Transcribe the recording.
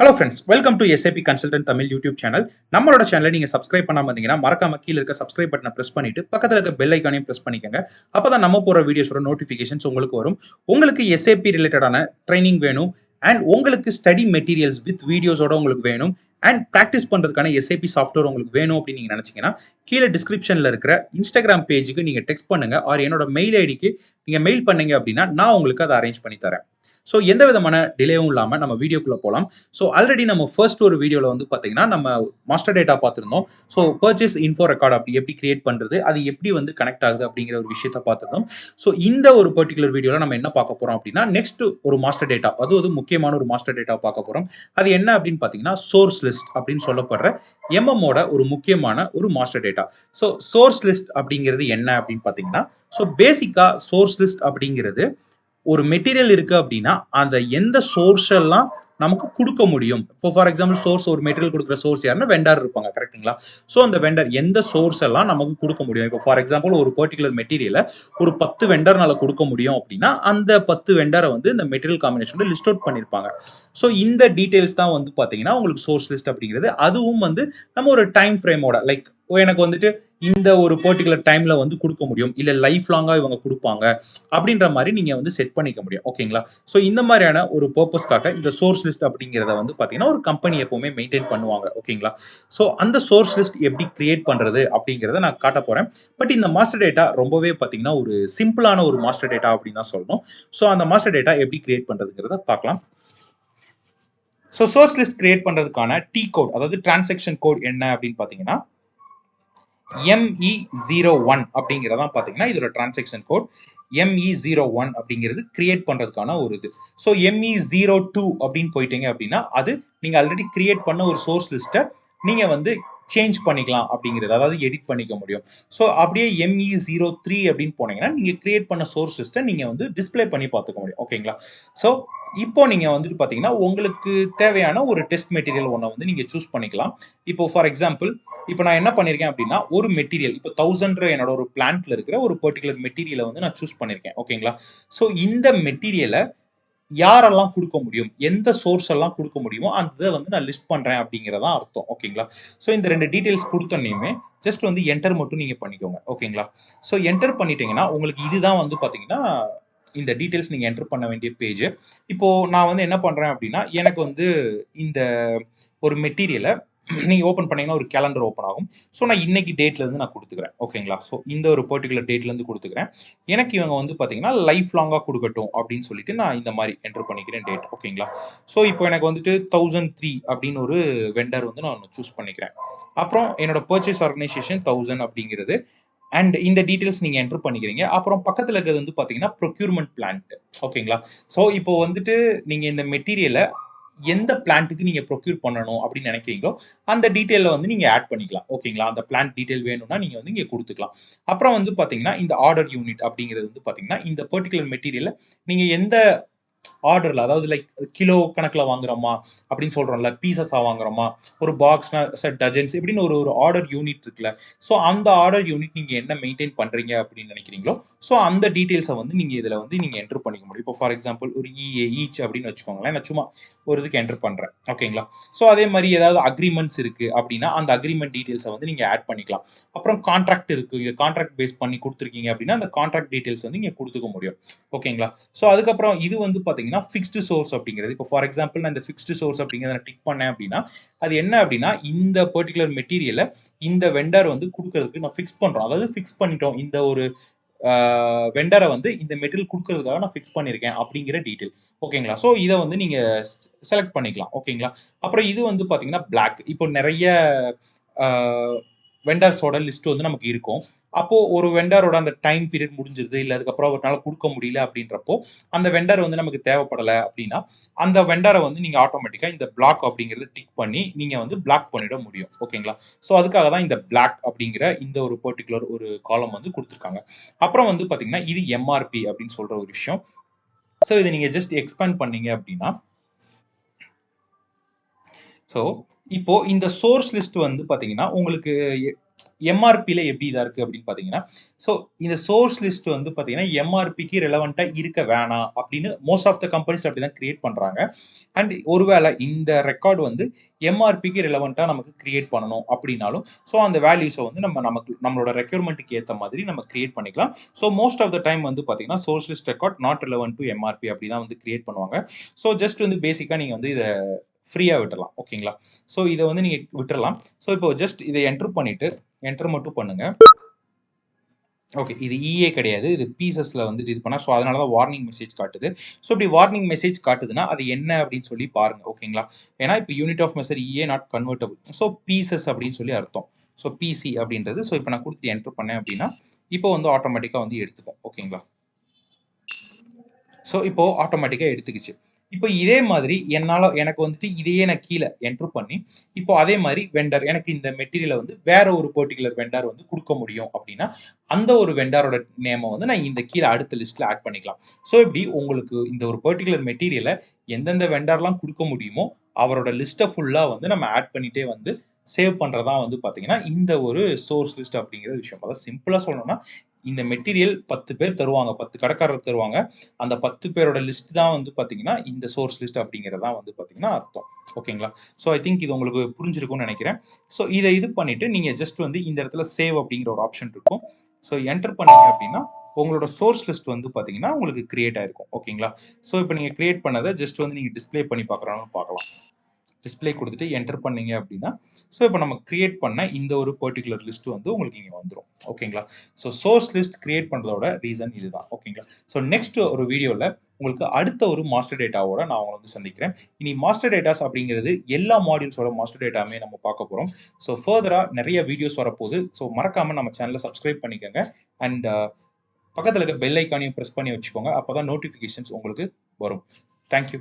Hello friends, welcome to SAP Consultant Tamil YouTube channel. நம்மளோட சேனலை நீங்க சப்ஸ்கிரைப் பண்ணாம இருந்தீங்கன்னா மறக்காம கீழ இருக்க சப்ஸ்கிரைப் பட்டனை பிரஸ் பண்ணிட்டு பக்கத்துல இருக்க பெல் ஐகானையும் பிரஸ் பண்ணிக்கங்க. அப்பதான் நம்ம போற வீடியோஸோட நோட்டிபிகேஷன்ஸ் உங்களுக்கு வரும். உங்களுக்கு SAP ரிலேட்டடான ட்ரைனிங் வேணும் அண்ட் உங்களுக்கு ஸ்டடி மெட்டீரியல்ஸ் வித் வீடியோஸோட உங்களுக்கு வேணும் அண்ட் ப்ராக்டிஸ் பண்றதுக்கான SAP சாஃப்ட்வேர் உங்களுக்கு வேணும் அப்படின்னு நீங்க நினைச்சீங்கன்னா கீழே டிஸ்கிரிப்ஷன்ல இருக்கிற இன்ஸ்டாகிராம் பேஜுக்கு நீங்க டெக்ஸ்ட் பண்ணுங்க ஆர் என்னோட மெயில் ஐடிக்கு நீங்க மெயில் பண்ணீங்க அப்படின்னா நான் உங்களுக்கு அதை அரேஞ்ச் பண்ணி தரேன். ஸோ எந்த விதமான டிலேவும் இல்லாமல் நம்ம வீடியோக்குள்ளே போகலாம். ஸோ ஆல்ரெடி நம்ம ஃபர்ஸ்ட் ஒரு வீடியோவில் வந்து பார்த்தீங்கன்னா நம்ம மாஸ்டர் டேட்டா பார்த்துருந்தோம். ஸோ பர்ச்சேஸ் இன்ஃபோ ரெக்கார்ட் அப்படி எப்படி கிரியேட் பண்ணுறது, அது எப்படி வந்து கனெக்ட் ஆகுது அப்படிங்கிற ஒரு விஷயத்த பார்த்துருந்தோம். ஸோ இந்த ஒரு பர்டிகுலர் வீடியோவில் நம்ம என்ன பார்க்க போகிறோம் அப்படின்னா நெக்ஸ்ட் ஒரு மாஸ்டர் டேட்டா, அது முக்கியமான ஒரு மாஸ்டர் டேட்டா பார்க்க போகிறோம். அது என்ன அப்படின்னு பார்த்தீங்கன்னா சோர்ஸ் லிஸ்ட் அப்படின்னு சொல்லப்படுற எம்எம்மோட ஒரு முக்கியமான ஒரு master data. So source list அப்படிங்கிறது என்ன அப்படின்னு பார்த்தீங்கன்னா ஸோ பேசிக்காக சோர்ஸ் லிஸ்ட் அப்படிங்கிறது ஒரு மெட்டீரியல் இருக்கு அப்படின்னா அந்த எந்த சோர்ஸ் எல்லாம் நமக்கு கொடுக்க முடியும். இப்போ ஃபார் எக்ஸாம்பிள் சோர்ஸ் ஒரு மெட்டீரியல் கொடுக்குற சோர்ஸ் யாருன்னா வெண்டர் இருப்பாங்க, கரெக்ட்டுங்களா? ஸோ அந்த வெண்டர் எந்த சோர்ஸ் எல்லாம் நமக்கு கொடுக்க முடியும். இப்போ ஃபார் எக்ஸாம்பிள் ஒரு பர்டிகுலர் மெட்டீரியலை ஒரு 10 வெண்டர்னால கொடுக்க முடியும் அப்படின்னா அந்த 10 வெண்டரை வந்து இந்த மெட்டீரியல் காம்பினேஷன் லிஸ்ட் அவுட் பண்ணியிருப்பாங்க. ஸோ இந்த டீடைல்ஸ் தான் வந்து பார்த்தீங்கன்னா உங்களுக்கு சோர்ஸ் லிஸ்ட் அப்படிங்கிறது. அதுவும் வந்து நம்ம ஒரு டைம் ஃப்ரேமோட லைக் எனக்கு வந்துட்டு இந்த ஒரு பர்டிகுலர் டைம்ல வந்து கொடுக்க முடியும், இல்லை லைஃப் லாங்கா இவங்க கொடுப்பாங்க அப்படின்ற மாதிரி நீங்க வந்து செட் பண்ணிக்க முடியும். ஓகேங்களா? ஸோ இந்த மாதிரியான ஒரு பர்பஸ்க்காக இந்த சோர்ஸ் லிஸ்ட் அப்படிங்கிறத வந்து பார்த்தீங்கன்னா ஒரு கம்பெனி எப்பவுமே மெயின்டைன் பண்ணுவாங்க. ஓகேங்களா? ஸோ அந்த சோர்ஸ் லிஸ்ட் எப்படி கிரியேட் பண்றது அப்படிங்கிறத நான் காட்ட போறேன். பட் இந்த மாஸ்டர் டேட்டா ரொம்பவே பார்த்தீங்கன்னா ஒரு சிம்பிளான ஒரு மாஸ்டர் டேட்டா அப்படின்னு தான் சொல்லணும். ஸோ அந்த மாஸ்டர் டேட்டா எப்படி கிரியேட் பண்றதுங்கிறத பார்க்கலாம். ஸோ சோர்ஸ் லிஸ்ட் கிரியேட் பண்றதுக்கான டி கோட், அதாவது டிரான்சாக்ஷன் கோட் என்ன அப்படின்னு பார்த்தீங்கன்னா ME01 அப்படிங்கிறதான் பார்த்தீங்கன்னா இதோட டிரான்சாக்ஷன் கோட். ME01 அப்படிங்கிறது கிரியேட் பண்றதுக்கான ஒரு இது. ஸோ ME02 அப்படின்னு போயிட்டீங்க அப்படின்னா அது நீங்க ஆல்ரெடி கிரியேட் பண்ண ஒரு சோர்ஸ் லிஸ்ட்டை நீங்க வந்து சேஞ்ச் பண்ணிக்கலாம் அப்படிங்கிறது, அதாவது எடிட் பண்ணிக்க முடியும். ஸோ அப்படியே ME03 அப்படின்னு போனீங்கன்னா நீங்க கிரியேட் பண்ண சோர்ஸ் லிஸ்ட்டை நீங்க வந்து டிஸ்பிளே பண்ணி பார்த்துக்க முடியும். ஓகேங்களா? ஸோ இப்போ நீங்க வந்துட்டு பாத்தீங்கன்னா உங்களுக்கு தேவையான ஒரு டெஸ்ட் மெட்டீரியல் ஒன்றை வந்து நீங்க சூஸ் பண்ணிக்கலாம். இப்போ ஃபார் எக்ஸாம்பிள் இப்போ நான் என்ன பண்ணிருக்கேன் அப்படின்னா ஒரு மெட்டீரியல் இப்போ 1000 என்னோட ஒரு பிளான்ட்ல இருக்கிற ஒரு பர்டிகுலர் மெட்டீரியலை வந்து நான் சூஸ் பண்ணிருக்கேன். ஓகேங்களா? ஸோ இந்த மெட்டீரியலை யாரெல்லாம் கொடுக்க முடியும், எந்த சோர்ஸ் எல்லாம் கொடுக்க முடியுமோ அந்த வந்து நான் லிஸ்ட் பண்றேன் அப்படிங்கிறதா அர்த்தம். ஓகேங்களா? ஸோ இந்த ரெண்டு டீடைல்ஸ் கொடுத்தோன்னே ஜஸ்ட் வந்து என்டர் மட்டும் நீங்க பண்ணிக்கோங்க. ஓகேங்களா? ஸோ என்டர் பண்ணிட்டீங்கன்னா உங்களுக்கு இதுதான் வந்து பாத்தீங்கன்னா இந்த டீடைல்ஸ் நீங்க என்டர் பண்ண வேண்டிய பேஜ். இப்போ நான் வந்து என்ன பண்றேன் அப்படின்னா எனக்கு வந்து இந்த ஒரு மெட்டீரியலை நீங்க ஓபன் பண்ணீங்கன்னா ஒரு கேலண்டர் ஓப்பன் ஆகும். ஸோ நான் இன்னைக்கு டேட்ல இருந்து நான் கொடுத்துக்கிறேன். ஓகேங்களா? ஸோ இந்த ஒரு பர்டிகுலர் டேட்ல இருந்து கொடுத்துக்கிறேன். எனக்கு இவங்க வந்து பாத்தீங்கன்னா லைஃப் லாங்கா கொடுக்கட்டும் அப்படின்னு சொல்லிட்டு நான் இந்த மாதிரி என்டர் பண்ணிக்கிறேன் டேட். ஓகேங்களா? ஸோ இப்போ எனக்கு வந்துட்டு 1003 அப்படின்னு ஒரு வெண்டர் வந்து நான் சூஸ் பண்ணிக்கிறேன். அப்புறம் என்னோட பர்ச்சேஸ் ஆர்கனைசேஷன் 1000 அப்படிங்கிறது அண்ட் இந்த டீடைல்ஸ் நீங்க என்டர் பண்ணிக்கிறீங்க. அப்புறம் பக்கத்துல இருக்கிறது வந்து பாத்தீங்கன்னா ப்ரொக்யூர்மெண்ட் பிளான்ட். ஓகேங்களா? ஸோ இப்போ வந்துட்டு நீங்க இந்த மெட்டீரியலை எந்த பிளான்ட்டுக்கு நீங்க ப்ரொக்யூர் பண்ணணும் அப்படின்னு நினைக்கிறீங்களோ அந்த டீடைல வந்து நீங்க ஆட் பண்ணிக்கலாம். ஓகேங்களா? அந்த பிளான்ட் டீடைல் வேணும்னா நீங்க வந்து இங்க கொடுத்துக்கலாம். அப்புறம் வந்து பாத்தீங்கன்னா இந்த ஆர்டர் யூனிட் அப்படிங்கிறது வந்து பாத்தீங்கன்னா இந்த பர்டிகுலர் மெட்டீரியலை நீங்க எந்த ஆர்டர்ல, அதாவது லைக் கிலோ கணக்குல வாங்குறோமா அப்படின்னு சொல்றோம்ல, பீசஸா வாங்குறோமா, ஒரு பாக்ஸ்னா டஜன்ஸ் இப்படின்னு ஒரு ஒரு ஆர்டர் யூனிட் இருக்குல்ல. ஸோ அந்த ஆர்டர் யூனிட் நீங்க என்ன மெயின்டைன் பண்றீங்க அப்படின்னு நினைக்கிறீங்களோ ஸோ அந்த டீடைல்ஸை வந்து நீங்க இதுல வந்து நீங்க என்டர் பண்ணிக்க முடியும். இப்போ ஃபார் எக்ஸாம்பிள் ஒரு ஈச் அப்படின்னு வச்சுக்கோங்களேன், நான் சும்மா ஒரு இதுக்கு என்டர் பண்றேன். ஓகேங்களா? ஸோ அதே மாதிரி ஏதாவது அக்ரிமெண்ட்ஸ் இருக்கு அப்படின்னா அந்த அக்ரிமெண்ட் டீடைல்ஸை வந்து நீங்க ஆட் பண்ணிக்கலாம். அப்புறம் கான்ட்ராக்ட் இருக்கு, கான்ட்ராக்ட் பேஸ் பண்ணி கொடுத்துருக்கீங்க அப்படின்னா அந்த கான்ட்ராக்ட் டீடைல்ஸ் வந்து நீங்க கொடுத்துக்க முடியும். ஓகேங்களா? ஸோ அதுக்கப்புறம் இது வந்து பாத்தீங்கன்னா ஃபிக்ஸ்டு சோர்ஸ் அப்படிங்கிறது. இப்போ ஃபார் எக்ஸாம்பிள் நான் இந்த ஃபிக்ஸ்டு சோர்ஸ் அப்படிங்கிறத நான் டிக் பண்ணேன் அப்படின்னா அது என்ன அப்படின்னா இந்த பர்டிகுலர் மெட்டீரியலை இந்த வெண்டர் வந்து கொடுக்கறதுக்கு நான் ஃபிக்ஸ் பண்றோம், அதாவது ஃபிக்ஸ் பண்ணிட்டோம். இந்த ஒரு வெண்டரை வந்து இந்த மெட்டீரியல் கொடுக்கறதுக்காக நான் ஃபிக்ஸ் பண்ணியிருக்கேன் அப்படிங்கிற டீடைல். ஓகேங்களா? ஸோ இதை வந்து நீங்க செலக்ட் பண்ணிக்கலாம். ஓகேங்களா? அப்புறம் இது வந்து பாத்தீங்கன்னா பிளாக். இப்போ நிறைய வெண்டர்ஸோட லிஸ்ட் வந்து நமக்கு இருக்கும். அப்போ ஒரு வெண்டரோட அந்த டைம் பீரியட் முடிஞ்சிருது, இல்லை அதுக்கப்புறம் அவரால் கொடுக்க முடியல அப்படின்றப்போ அந்த வெண்டர் வந்து நமக்கு தேவைப்படலை அப்படின்னா அந்த வெண்டரை வந்து நீங்க ஆட்டோமேட்டிக்கா இந்த பிளாக் அப்படிங்கிறது டிக் பண்ணி நீங்க வந்து பிளாக் பண்ணிட முடியும். ஓகேங்களா? ஸோ அதுக்காக தான் இந்த பிளாக் அப்படிங்கிற இந்த ஒரு பர்டிகுலர் ஒரு காலம் வந்து கொடுத்துருக்காங்க. அப்புறம் வந்து பாத்தீங்கன்னா இது எம்ஆர்பி அப்படின்னு சொல்ற ஒரு விஷயம். ஸோ இதை நீங்க ஜஸ்ட் எக்ஸ்பேண்ட் பண்ணீங்க அப்படின்னா ஸோ இப்போ இந்த சோர்ஸ் லிஸ்ட் வந்து பாத்தீங்கன்னா உங்களுக்கு எம்ஆர்பியில் எப்படி இதாக இருக்குது அப்படின்னு பார்த்தீங்கன்னா, ஸோ இந்த சோர்ஸ் லிஸ்ட் வந்து பார்த்தீங்கன்னா எம்ஆர்பிக்கு ரெலவெண்ட்டாக இருக்க வேணாம் அப்படின்னு மோஸ்ட் ஆஃப் த கம்பெனிஸ் அப்படி தான் கிரியேட் பண்ணுறாங்க. அண்ட் ஒருவேளை இந்த ரெக்கார்டு வந்து எம்ஆர்பிக்கு ரெலவெண்ட்டாக நமக்கு கிரியேட் பண்ணணும் அப்படின்னாலும் ஸோ அந்த வேல்யூஸை வந்து நம்மளோட ரெக்யர்மெண்ட்டுக்கு ஏற்ற மாதிரி நம்ம கிரியேட் பண்ணிக்கலாம். So most of the time வந்து பார்த்தீங்கன்னா source list record not relevant to MRP அப்படி தான் வந்து கிரியேட் பண்ணுவாங்க. ஸோ ஜஸ்ட் வந்து பேசிக்காக நீங்கள் வந்து இதை ஃப்ரீயாக விட்டுறலாம். ஓகேங்களா? ஸோ இதை வந்து நீங்கள் விட்டுறலாம். ஸோ இப்போ ஜஸ்ட் இதை என்டர் பண்ணிட்டு என்டர் மட்டும் பண்ணுங்க. ஓகே, இது இஏ கிடையாது, இது பீசஸ்ல வந்து இது பண்ணா. ஸோ அதனால தான் வார்னிங் மெசேஜ் காட்டுது. ஸோ இப்படி வார்னிங் மெசேஜ் காட்டுதுன்னா அது என்ன அப்படின்னு சொல்லி பாருங்க. ஓகேங்களா? ஏன்னா இப்போ unit of measure EA not convertible. So pieces அப்படின்னு சொல்லி அர்த்தம். ஸோ பிசி அப்படின்றது. ஸோ இப்போ நான் கொடுத்து என்டர் பண்ணேன் அப்படின்னா இப்போ வந்து ஆட்டோமேட்டிக்காக வந்து எடுத்துக்கும். ஓகேங்களா? ஸோ இப்போ ஆட்டோமேட்டிக்காக எடுத்துக்கிச்சு. இப்போ இதே மாதிரி எனக்கு வந்துட்டு இதையே நான் கீழே என்ட்ரு பண்ணி இப்போ அதே மாதிரி வெண்டர் எனக்கு இந்த மெட்டீரியலை வந்து வேற ஒரு பர்டிகுலர் வெண்டார் வந்து கொடுக்க முடியும் அப்படின்னா அந்த ஒரு வெண்டாரோட நேமை வந்து நான் இந்த கீழே அடுத்த லிஸ்ட்ல ஆட் பண்ணிக்கலாம். ஸோ இப்படி உங்களுக்கு இந்த ஒரு பர்டிகுலர் மெட்டீரியலை எந்தெந்த வெண்டார்லாம் கொடுக்க முடியுமோ அவரோட லிஸ்ட்டை ஃபுல்லாக வந்து நம்ம ஆட் பண்ணிட்டே வந்து சேவ் பண்ணுறதா வந்து பார்த்தீங்கன்னா இந்த ஒரு சோர்ஸ் லிஸ்ட் அப்படிங்கிற விஷயம். அதாவது சிம்பிளாக சொல்லணும்னா இந்த மெட்டீரியல் 10 பேர் தருவாங்க, 10 கடைக்காரர் தருவாங்க. அந்த 10 பேரோட லிஸ்ட் தான் வந்து பார்த்தீங்கன்னா இந்த சோர்ஸ் லிஸ்ட் அப்படிங்கிறதா வந்து பார்த்தீங்கன்னா அர்த்தம். ஓகேங்களா? ஸோ ஐ திங்க் இது உங்களுக்கு புரிஞ்சிருக்கும்னு நினைக்கிறேன். ஸோ இதை இது பண்ணிட்டு நீங்க ஜஸ்ட் வந்து இந்த இடத்துல சேவ் அப்படிங்கிற ஒரு ஆப்ஷன் இருக்கும். ஸோ என்டர் பண்ணீங்க அப்படின்னா உங்களோட சோர்ஸ் லிஸ்ட் வந்து பார்த்தீங்கன்னா உங்களுக்கு கிரியேட் ஆயிருக்கும். ஓகேங்களா? ஸோ இப்போ நீங்க கிரியேட் பண்ணதை ஜஸ்ட் வந்து நீங்க டிஸ்பிளே பண்ணி பார்க்கறான்னு பார்க்கலாம். டிஸ்பிளே கொடுத்துட்டு என்டர் பண்ணீங்க அப்படின்னா ஸோ இப்போ நம்ம கிரியேட் பண்ண இந்த ஒரு பர்டிகுலர் லிஸ்ட் வந்து உங்களுக்கு இங்கே வந்துடும். ஓகேங்களா? ஸோ சோர்ஸ் லிஸ்ட் கிரியேட் பண்ணுறதோட ரீசன் இதுதான். ஓகேங்களா? ஸோ நெக்ஸ்ட் ஒரு வீடியோவில் உங்களுக்கு அடுத்த ஒரு மாஸ்டர் டேட்டாவோட நான் உங்களை வந்து சந்திக்கிறேன். இனி மாஸ்டர் டேட்டாஸ் அப்படிங்கிறது எல்லா மாடியூல்ஸோட மாஸ்டர் டேட்டாமே நம்ம பார்க்க போகிறோம். ஸோ ஃபர்தராக நிறைய வீடியோஸ் வரப்போகுது. ஸோ மறக்காமல் நம்ம சேனலை சப்ஸ்கிரைப் பண்ணிக்கோங்க. அண்ட் பக்கத்தில் இருக்க பெல் ஐக்கானையும் ப்ரெஸ் பண்ணி வச்சுக்கோங்க. அப்போ தான் நோட்டிஃபிகேஷன்ஸ் உங்களுக்கு வரும். தேங்க்யூ.